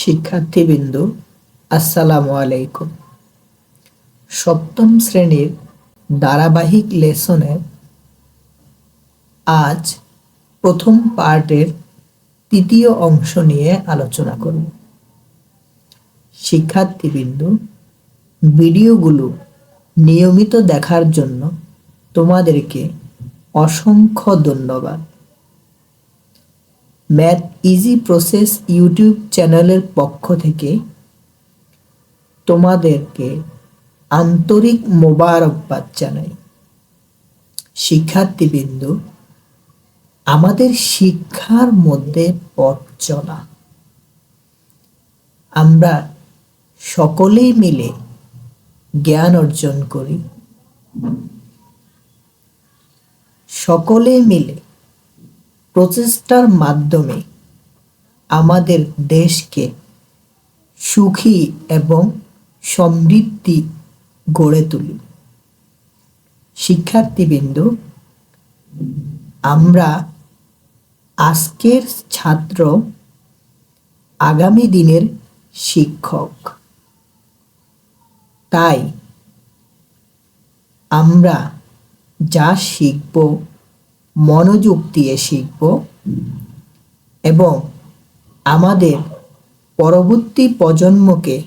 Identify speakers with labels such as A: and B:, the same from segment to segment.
A: শিক্ষার্থীবৃন্দ, আসসালামু আলাইকুম। সপ্তম শ্রেণীর ধারাবাহিক লেসনের আজ প্রথম পার্টের তৃতীয় অংশ নিয়ে আলোচনা করব। শিক্ষার্থীবৃন্দ, ভিডিওগুলো নিয়মিত দেখার জন্য তোমাদেরকে অসংখ্য ধন্যবাদ। ম্যাথ ইজি প্রসেস ইউটিউব চ্যানেলের পক্ষ থেকে তোমাদেরকে আন্তরিক মোবারকবাদ জানাই। শিক্ষার্থীবৃন্দ, আমাদের শিক্ষার মধ্যে পথ চলা। আমরা সকলেই মিলে জ্ঞান অর্জন করি, সকলে মিলে প্রচেষ্টার মাধ্যমে আমাদের দেশকে সুখী এবং সমৃদ্ধি গড়ে তুলি। শিক্ষার্থীবৃন্দ, আমরা আজকের ছাত্র, আগামী দিনের শিক্ষক। তাই আমরা যা শিখব মনোযোগ দিয়ে শিখব এবং আমাদের পরবর্তী প্রজন্মকে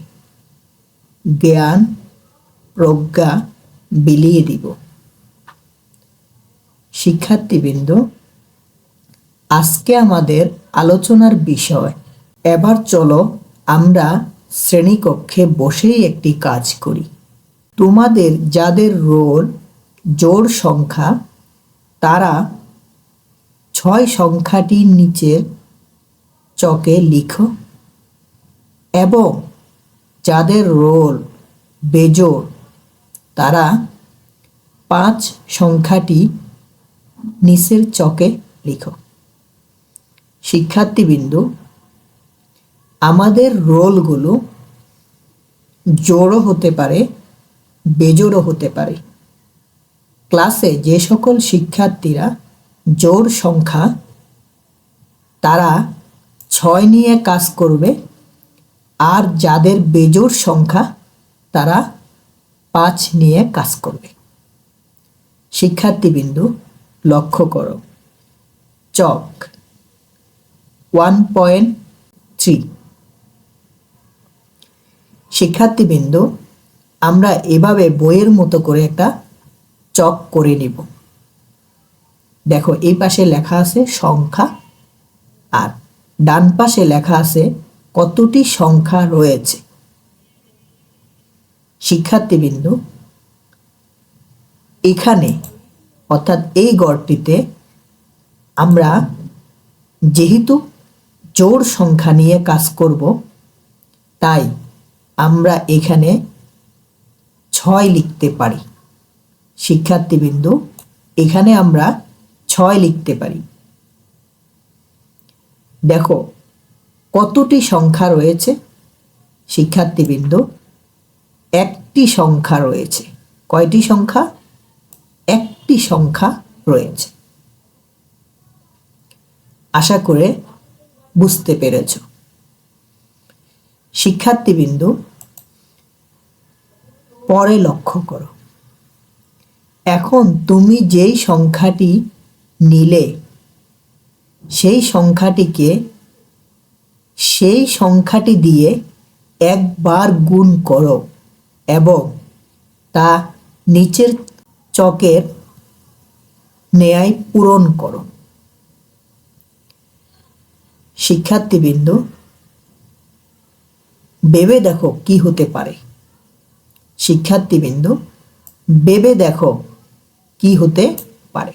A: জ্ঞান প্রজ্ঞা বিলিয়ে দিব। শিক্ষার্থীবৃন্দ, আজকে আমাদের আলোচনার বিষয়, এবার চলো আমরা শ্রেণীকক্ষে বসেই একটি কাজ করি। তোমাদের যাদের রোল জোড় সংখ্যা, তারা 6 সংখ্যাটি নিচের চকে লিখো এবং যাদের রোল বেজোড়, তারা 5 সংখ্যাটি নিচের চকে লিখো। শিক্ষার্থীবৃন্দ, আমাদের রোলগুলো জোড়ও হতে পারে, বেজোড়ও হতে পারে। ক্লাসে যে সকল শিক্ষার্থীরা জোড় সংখ্যা, তারা 6 নিয়ে কাজ করবে, আর যাদের বেজোড় সংখ্যা তারা 5 নিয়ে কাজ করবে। শিক্ষার্থীবৃন্দ, লক্ষ্য করো, চক 1.3। শিক্ষার্থীবৃন্দ, আমরা এভাবে বইয়ের মতো করে একটা চক করে নিব। দেখো, এই পাশে লেখা আছে সংখ্যা আর ডান পাশে লেখা আছে কতটি সংখ্যা রয়েছে। শিক্ষার্থীবৃন্দ, এখানে অর্থাৎ এই ঘরটিতে আমরা যেহেতু জোড় সংখ্যা নিয়ে কাজ করব, তাই আমরা এখানে 6 লিখতে পারি। শিক্ষার্থীবৃন্দ, এখানে আমরা 6 লিখতে পারি। দেখো কতটি সংখ্যা রয়েছে। শিক্ষার্থীবৃন্দ, একটি সংখ্যা রয়েছে। কয়টি সংখ্যা? একটি সংখ্যা রয়েছে। আশা করে বুঝতে পেরেছ। শিক্ষার্থীবৃন্দ, পরে লক্ষ্য করো। এখন তুমি যেই সংখ্যাটি নিলে, সেই সংখ্যাটি দিয়ে একবার গুণ করো এবং তা নিচের চকের ন্যায় পূরণ করো। শিক্ষার্থীবৃন্দ, ভেবে দেখো কি হতে পারে। শিক্ষার্থীবৃন্দ, ভেবে দেখো কি হতে পারে।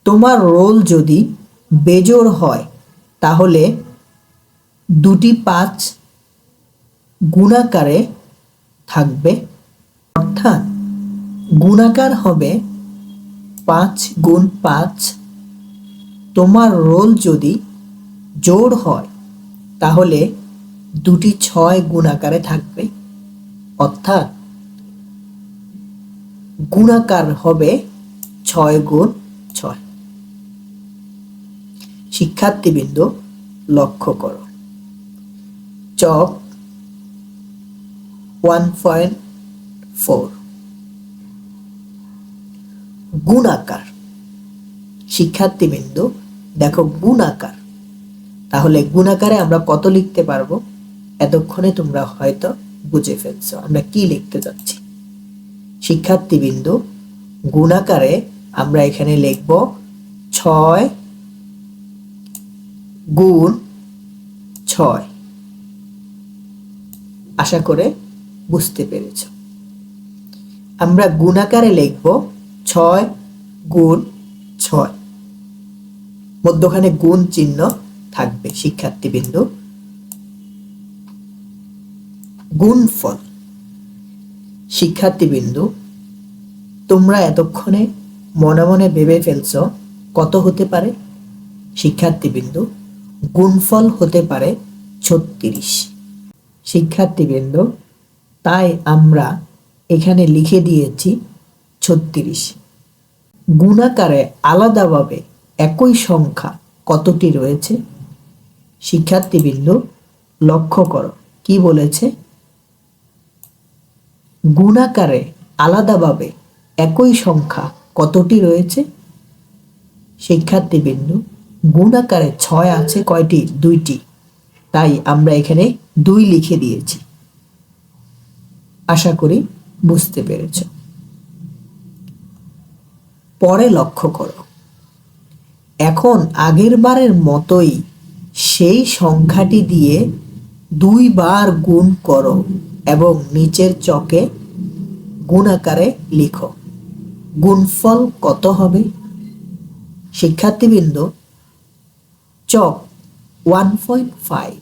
A: তোমার রোল যদি বেজোড় হয়, তাহলে 2টি 5 গুণাকারে থাকবে, অর্থাৎ গুণাকার হবে 5 গুণ 5। তোমার রোল যদি জোড় হয়, তাহলে 2টি 6 গুণাকারে থাকবে, অর্থাৎ গুণাকার হবে 6 গুণ 6। শিক্ষার্থীবৃন্দ, লক্ষ্য করো, চক 1.4। গুণাকার, শিক্ষার্থীবৃন্দ দেখো গুণাকার, তাহলে গুণাকারে আমরা কত লিখতে পারবো? এতক্ষণে তোমরা হয়তো বুঝে ফেলছো আমরা কি লিখতে যাচ্ছি। শিক্ষার্থীবৃন্দ গুণাকারে আমরা এখানে লিখব 6 গুণ 6। আশা করে বুঝতে পেরেছ। আমরা গুণাকারে লিখব 6 গুণ 6, মধ্যখানে গুণ চিহ্ন থাকবে। শিক্ষার্থীবৃন্দ গুণফল, শিক্ষার্থীবৃন্দ তোমরা এতক্ষণে মনে মনে ভেবে ফেলছ কত হতে পারে? শিক্ষার্থীবৃন্দ গুণফল হতে পারে 36। শিক্ষার্থীবৃন্দ তাই আমরা এখানে লিখে দিয়েছি 36। গুণাকারে আলাদাভাবে একই সংখ্যা কতটি রয়েছে? শিক্ষার্থীবৃন্দ লক্ষ্য করো কি বলেছে, গুণাকারে আলাদাভাবে একই সংখ্যা কতটি রয়েছে? শিক্ষার্থীবৃন্দ গুণাকারে 6 আছে কয়টি? 2টি, তাই আমরা এখানে 2 লিখে দিয়েছি। আশা করি বুঝতে পেরেছ। পরে লক্ষ্য করো, এখন আগের বারের মতোই সেই সংখ্যাটি দিয়ে 2 বার গুণ করো এবং নিচের চকে গুণাকারে লিখো। গুণফল কত হবে? শিক্ষার্থীবৃন্দ চক 1.5।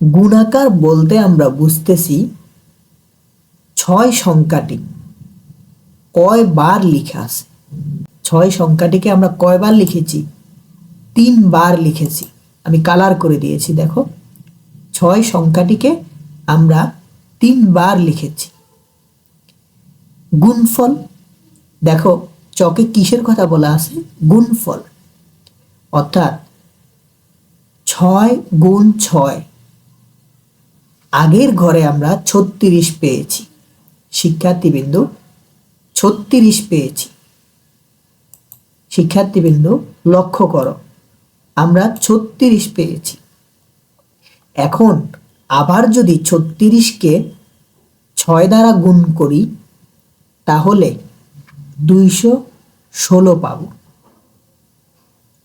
A: গুণাকার বলতে আমরা বুঝতেছি 6 সংখ্যাটি কয় বার লেখা আছে। 6 সংখ্যাটিকে আমরা কয়বার লিখেছি? 3 বার লিখেছি। আমি কালার করে দিয়েছি, দেখো 6 সংখ্যাটিকে আমরা 3 বার লিখেছি। গুণফল দেখো চকে কিসের কথা বলা আছে? গুণফল, অর্থাৎ 6 গুণ 6, আগের ঘরে আমরা 36 পেয়েছি। শিক্ষার্থীবৃন্দ 36 পেয়েছি। শিক্ষার্থীবৃন্দ লক্ষ্য করো আমরা 36 পেয়েছি। এখন আবার যদি 36কে 6 দ্বারা গুণ করি তাহলে 216 পাব।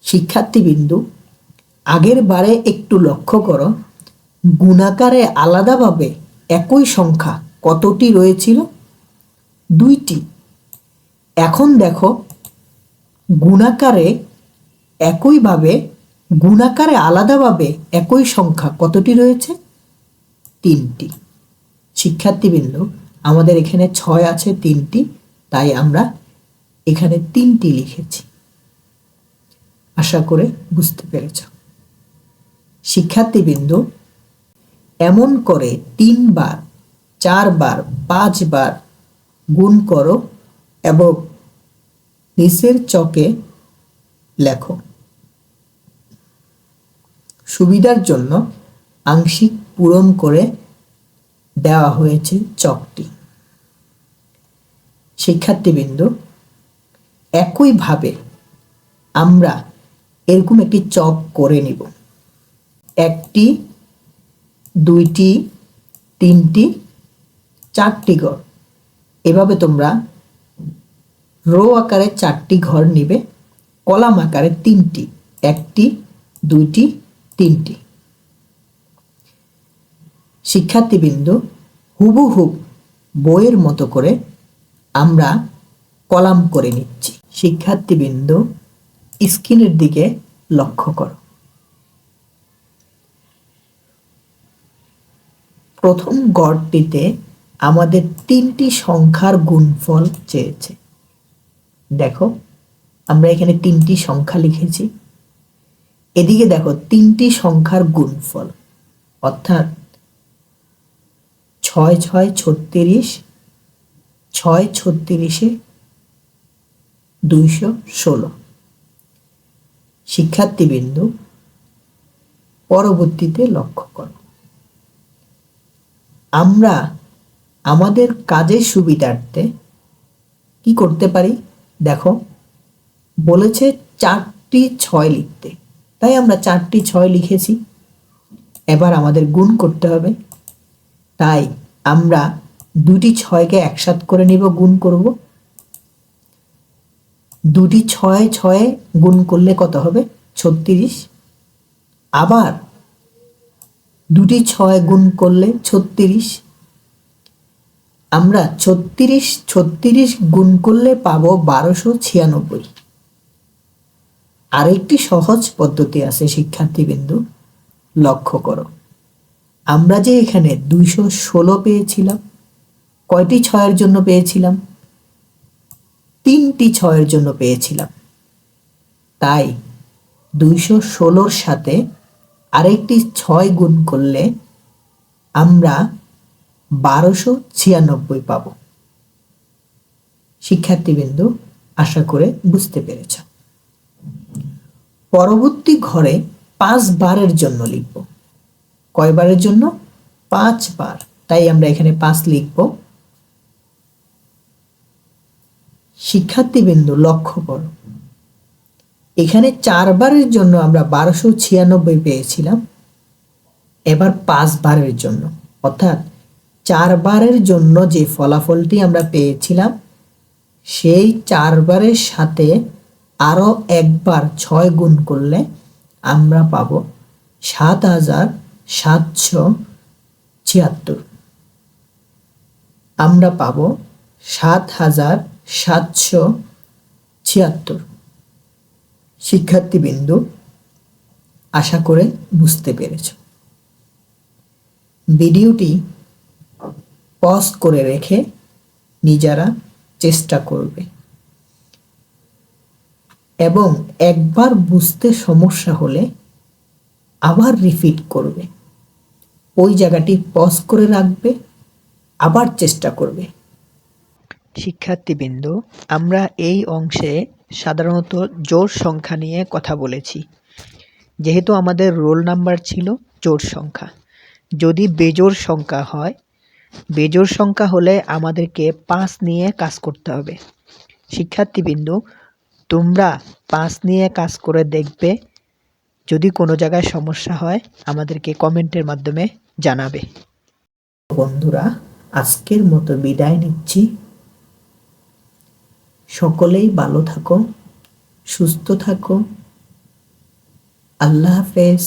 A: শিক্ষার্থীবৃন্দ আগের বারে একটু লক্ষ্য করো, গুণাকারে আলাদাভাবে একই সংখ্যা কতটি রয়েছিল? 2টি। এখন দেখো গুণাকারে আলাদাভাবে একই সংখ্যা কতটি রয়েছে? 3টি। শিক্ষার্থীবৃন্দ আমাদের এখানে 6 আছে 3টি, তাই আমরা এখানে 3টি লিখেছি। আশা করে বুঝতে পেরেছ। শিক্ষার্থীবৃন্দ এমন করে 3 বার 4 বার 5 বার গুণ করো এবং নিচের চকে লেখো। সুবিধার জন্য আংশিক পূরণ করে দেওয়া হয়েছে চকটি। শিক্ষার্থীবৃন্দ একইভাবে আমরা এরকম একটি চক করে নিব। 1টি 2টি 3টি 4টি ঘর, এভাবে তোমরা রো আকারে 4টি ঘর নিবে, কলাম আকারে 3টি, 1টি 2টি 3টি। শিক্ষার্থীবৃন্দ হুবহু বইয়ের মতো করে আমরা কলাম করে নিচ্ছি। শিক্ষার্থীবৃন্দ স্ক্রিনের দিকে লক্ষ্য করো। প্রথম গড়টিতে আমাদের 3টি সংখ্যার গুণফল চেয়েছে। দেখো আমরা এখানে 3টি সংখ্যা লিখেছি, এদিকে দেখো 3টি সংখ্যার গুণফল, অর্থাৎ 6 6 36, 6 36 216। শিক্ষার্থীবৃন্দ পরবর্তীতে লক্ষ্য করো। আমরা আমাদের কাজের সুবিধার্থে কি করতে পারি? দেখো, বলেছে 4টি 6 লিখতে, তাই আমরা 4টি 6 লিখেছি। এবার আমাদের গুণ করতে হবে, তাই আমরা 2টি 6কে একসাথ করে নিব, গুণ করব। 2টি 6 6 গুণ করলে কত হবে? 36। আবার 2টি 6 গুণ করলে 36। আমরা 36 গুণ করলে পাবো 1296। আরেকটি সহজ পদ্ধতি আছে শিক্ষার্থীবৃন্দু, লক্ষ্য করো। আমরা যে এখানে 216 পেয়েছিলাম, কয়টি 6-এর জন্য পেয়েছিলাম? 3টি 6-এর জন্য পেয়েছিলাম। তাই 216-র সাথে আরেকটি 6 গুণ করলে আমরা 1296 পাব। শিক্ষার্থীবৃন্দু, আশা করে বুঝতে পেরেছ। পরবর্তী ঘরে 5 বারের জন্য লিখব। কয় বারের জন্য? 5 বার, তাই আমরা এখানে 5 লিখব। শিক্ষার্থীবৃন্দু লক্ষ্য করো, এখানে 4 বারের জন্য আমরা 1296 পেয়েছিলাম। এবার 5 বারের জন্য, অর্থাৎ 4 বারের জন্য যে ফলাফলটি আমরা পেয়েছিলাম, সেই 4 বারের সাথে আরো একবার 6 গুণ করলে আমরা পাবো 7776। আমরা পাবো 7776। শিক্ষার্থীবৃন্দু, আশা করে বুঝতে পেরেছ। ভিডিওটি পজ করে রেখে নিজেরা চেষ্টা করবে এবং একবার বুঝতে সমস্যা হলে আবার রিপিট করবে। ওই জায়গাটি পজ করে রাখবে, আবার চেষ্টা করবে। শিক্ষার্থীবৃন্দ, আমরা এই অংশে সাধারণত জোড় সংখ্যা নিয়ে কথা বলেছি। যেহেতু আমাদের রোল নাম্বার ছিল জোড় সংখ্যা, যদি বেজোড় সংখ্যা হয়, বেজোড় সংখ্যা হলে আমাদেরকে 5 নিয়ে কাজ করতে হবে। শিক্ষার্থীবৃন্দ, তোমরা 5 নিয়ে কাজ করে দেখবে। যদি কোনো জায়গায় সমস্যা হয় আমাদেরকে কমেন্টের মাধ্যমে জানাবে। বন্ধুরা, আজকের মতো বিদায় নিচ্ছি। সকলেই ভালো থাকো, সুস্থ থাকো। আল্লাহ হাফেজ।